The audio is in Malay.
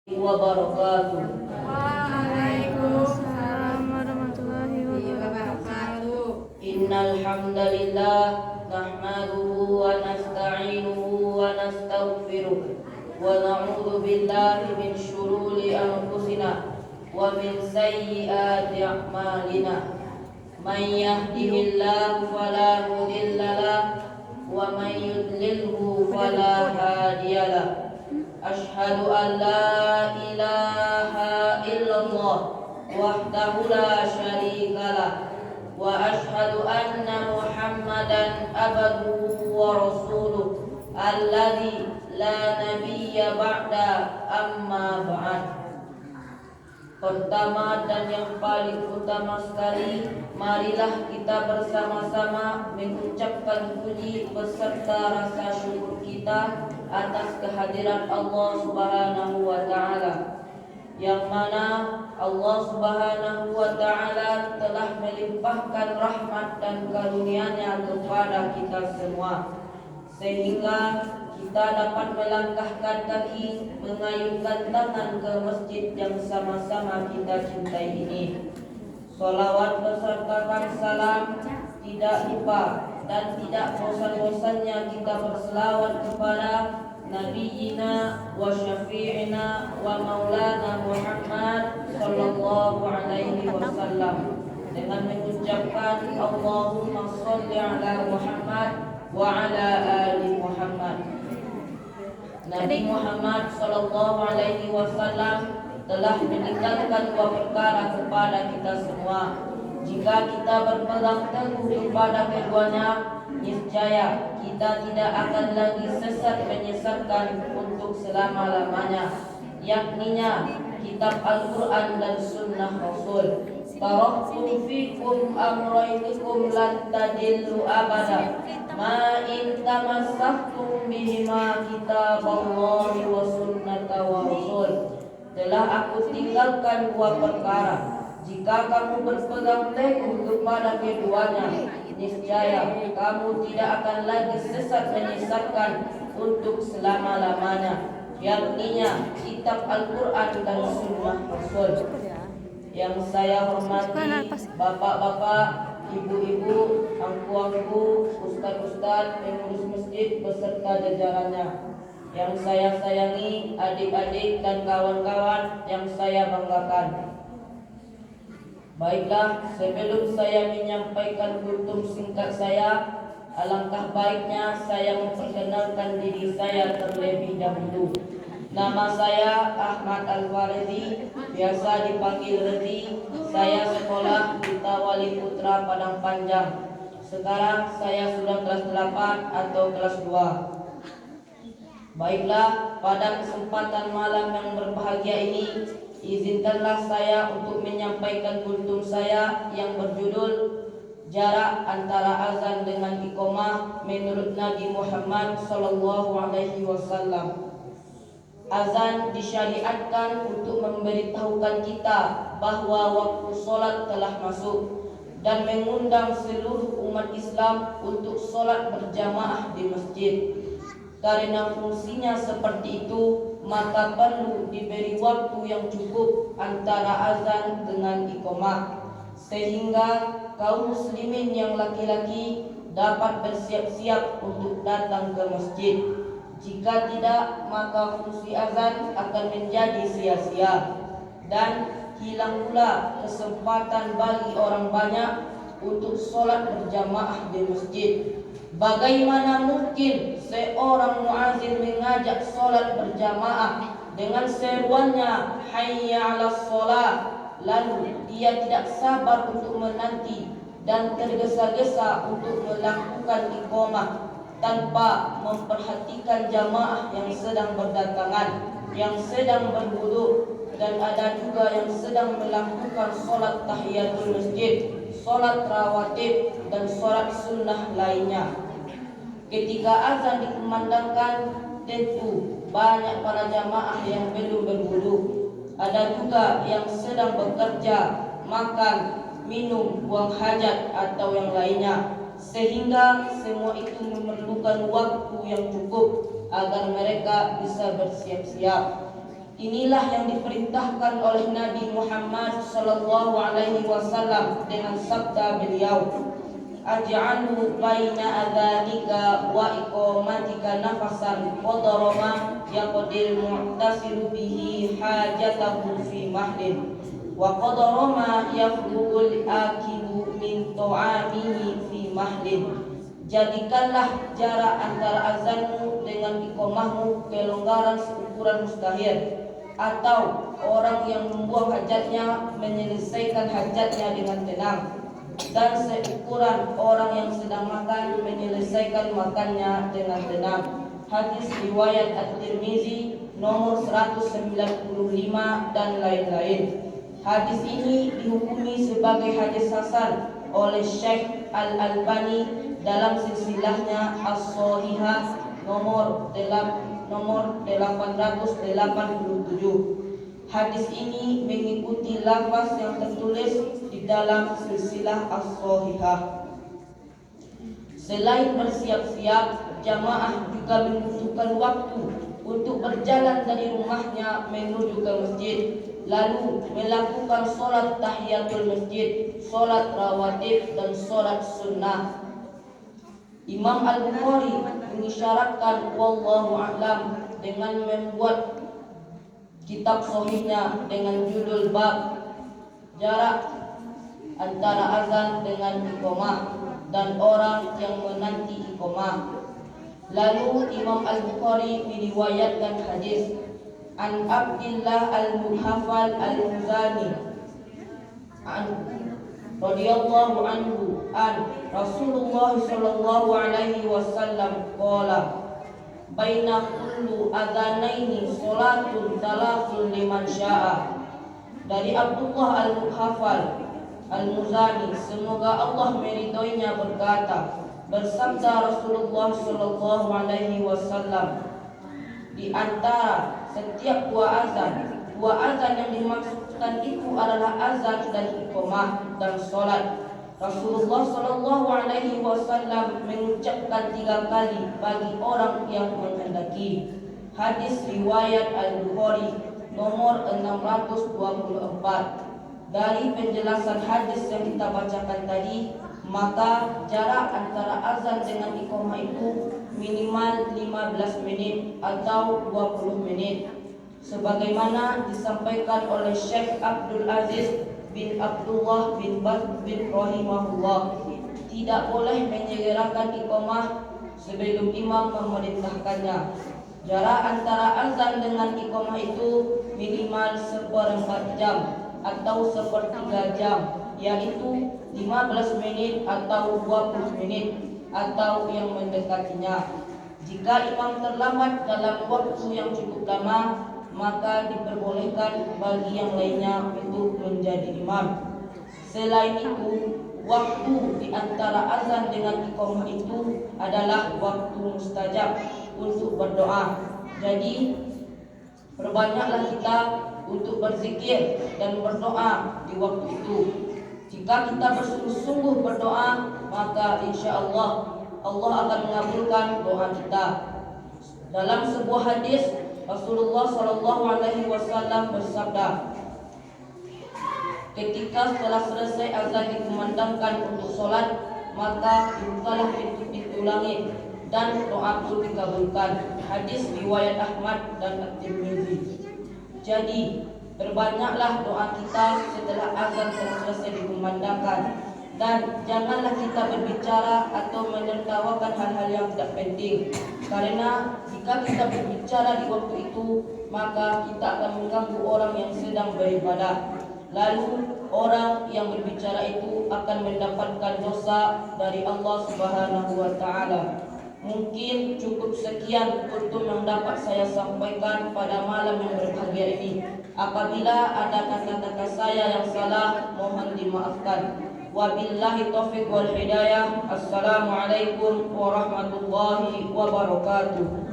Wabarakatuh. Waalaikumsalam warahmatullahi wabarakatuh. Innal hamdalillah nahmaduhu wa nasta'inuhu wa nastaghfiruh wa na'udzu billahi min syururi anfusina wa min sayyiati a'malina. May yahdihillahu fala mudhillalah wa may yudlilhu fala hadiyalah. Ashhadu an la ilaha illallah wahdahu la syarikalah wa ashhadu anna Muhammadan abduhu wa rasuluh alladzi la nabiyya ba'da amma ba'd. Pertama dan yang paling utama sekali, marilah kita bersama-sama mengucapkan puji beserta rasa syukur kita atas kehadiran Allah Subhanahu wa taala, yang mana Allah Subhanahu wa taala telah melimpahkan rahmat dan karunia-Nya kepada kita semua, sehingga kita dapat melangkahkan kaki, mengayunkan tangan ke masjid yang sama-sama kita cintai ini. Sholawat beserta salam tidak lupa dan tidak bosan-bosannya kita berselawat kepada Nabiina wa Syafi'ina wa Maulana Muhammad sallallahu alaihi wasallam dengan mengucapkan Allahumma sholli ala Muhammad wa ala ali Muhammad. Nabi Muhammad sallallahu alaihi wasallam telah meninggalkan dua perkara kepada kita semua. Jika kita berpegang teguh kepada keduanya, niscaya kita tidak akan lagi sesat menyesatkan untuk selama-lamanya, yakninya kitab Al-Quran dan Sunnah Rasul. Taraktu fikum amraynikum lan tadillu abada ma in tamassaktum bihima kitaballahi wa sunnata wa rasul. Telah aku tinggalkan dua perkara, jika kamu berpegang teguh kepada keduanya, niscaya kamu tidak akan lagi sesat menyesatkan untuk selama-lamanya, yakninya kitab Al-Quran dan Sunnah Rasul. Yang saya hormati bapak-bapak, ibu-ibu, angku-angku, ustaz-ustaz, pengurus masjid beserta jajarannya. Yang saya sayangi, adik-adik dan kawan-kawan yang saya banggakan. Baiklah, sebelum saya menyampaikan kultum singkat saya, alangkah baiknya saya memperkenalkan diri saya terlebih dahulu. Nama saya Ahmad Al-Faridi, biasa dipanggil Redi. Saya sekolah di Tawali Putra Padang Panjang. Sekarang saya sudah kelas 8 atau kelas 2. Baiklah, pada kesempatan malam yang berbahagia ini, izinkanlah saya untuk menyampaikan kultum saya yang berjudul Jarak antara azan dengan iqamah menurut Nabi Muhammad sallallahu alaihi wasallam. Azan disyariatkan untuk memberitahukan kita bahwa waktu sholat telah masuk dan mengundang seluruh umat Islam untuk sholat berjamaah di masjid. Karena fungsinya seperti itu, maka perlu diberi waktu yang cukup antara azan dengan iqamah, sehingga kaum muslimin yang laki-laki dapat bersiap-siap untuk datang ke masjid. Jika tidak, maka fungsi azan akan menjadi sia-sia dan hilang pula kesempatan bagi orang banyak untuk sholat berjamaah di masjid. Bagaimana mungkin seorang muazin mengajak sholat berjamaah dengan seruannya hayya 'alas sholat, lalu dia tidak sabar untuk menanti dan tergesa-gesa untuk melakukan iqamah tanpa memperhatikan jamaah yang sedang berdatangan, yang sedang berwudu, dan ada juga yang sedang melakukan sholat tahiyatul masjid, sholat rawatib, dan sholat sunnah lainnya. Ketika azan dikumandangkan, tentu banyak para jamaah yang belum berwudu. Ada juga yang sedang bekerja, makan, minum, buang hajat, atau yang lainnya. Sehingga semua itu memerlukan waktu yang cukup agar mereka bisa bersiap-siap. Inilah yang diperintahkan oleh Nabi Muhammad sallallahu alaihi wasallam dengan sabda beliau, aj'alhu baina adzanika wa iqamatika nafasan qadarama yaqdil mu'tasiru bihi hajatahu fi mahdin wa qadarama yafrugul akilu min ta'amihi fi mahdin. Jadikanlah jarak antara azanmu dengan iqamahmu kelonggaran seukuran mustahil, atau orang yang membuang hajatnya menyelesaikan hajatnya dengan tenang, dan seukuran orang yang sedang makan menyelesaikan makannya dengan tenang. Hadis riwayat At-Tirmizi nomor 195 dan lain-lain. Hadis ini dihukumi sebagai hadis hasan oleh Syekh Al-Albani dalam silsilahnya As-Shahihah nomor 887. Hadis ini mengikuti lafaz yang tertulis di dalam silsilah As-Shahihah. Selain bersiap-siap, jamaah juga membutuhkan waktu untuk berjalan dari rumahnya menuju ke masjid, lalu melakukan sholat tahiyatul masjid, sholat rawatib, dan sholat sunnah. Imam Al-Bukhari mengisyaratkan wallahu a'lam dengan membuat kitab sahihnya dengan judul bab jarak antara azan dengan iqamah dan orang yang menanti iqamah. Lalu Imam Al-Bukhari meriwayatkan hadis an Abdillah Al-Muhafal Al-Muzani radhiyallahu anhu an Rasulullah sallallahu alaihi wasallam qala baina kullu adzanaini salatun thalathun liman syaa. Dari Abdullah Al-Muhafal Al-Muzani, semoga Allah meridhoinya, berkata, bersabda Rasulullah sallallahu alaihi wasallam, di antara setiap dua azan yang dimaksudkan itu adalah azan dan iqamah dan salat. Rasulullah sallallahu alaihi wasallam mengucapkan 3 kali bagi orang yang menghendaki. Hadis riwayat Al-Bukhari nomor 624. Dari penjelasan hadis yang kita bacakan tadi, maka jarak antara azan dengan iqamah itu minimal 15 menit atau 20 menit. Sebagaimana disampaikan oleh Syekh Abdul Aziz bin Abdullah bin Baz bin rahimahullah, tidak boleh menyegerakan iqamah sebelum imam memerintahkannya. Jarak antara azan dengan iqamah itu minimal 1/4 jam atau 1/3 jam, yaitu 15 menit atau 20 menit atau yang mendekatinya. Jika imam terlambat dalam waktu yang cukup lama, maka diperbolehkan bagi yang lainnya untuk menjadi imam. Selain itu, waktu di antara azan dengan iqamah itu adalah waktu mustajab untuk berdoa. Jadi, perbanyaklah kita untuk berzikir dan berdoa di waktu itu. Jika kita bersungguh-sungguh berdoa, maka insya Allah akan mengabulkan doa kita. Dalam sebuah hadis, Rasulullah sallallahu alaihi wasallam bersabda, ketika setelah selesai azan dikumandangkan untuk sholat, maka dibukalah pintu-pintu langit dan doa pun dikabulkan. Hadis riwayat Ahmad dan At-Tirmizi. Jadi, perbanyaklah doa kita setelah azan selesai dikumandangkan, dan janganlah kita berbicara atau menertawakan hal-hal yang tidak penting, karena jika kita berbicara di waktu itu, maka kita akan mengganggu orang yang sedang beribadah. Lalu orang yang berbicara itu akan mendapatkan dosa dari Allah Subhanahu wa taala. Mungkin cukup sekian untuk yang dapat saya sampaikan pada malam yang berbahagia ini. Apabila ada kata-kata saya yang salah, mohon dimaafkan. Wabillahi taufiq wal hidayah. Assalamualaikum warahmatullahi wabarakatuh.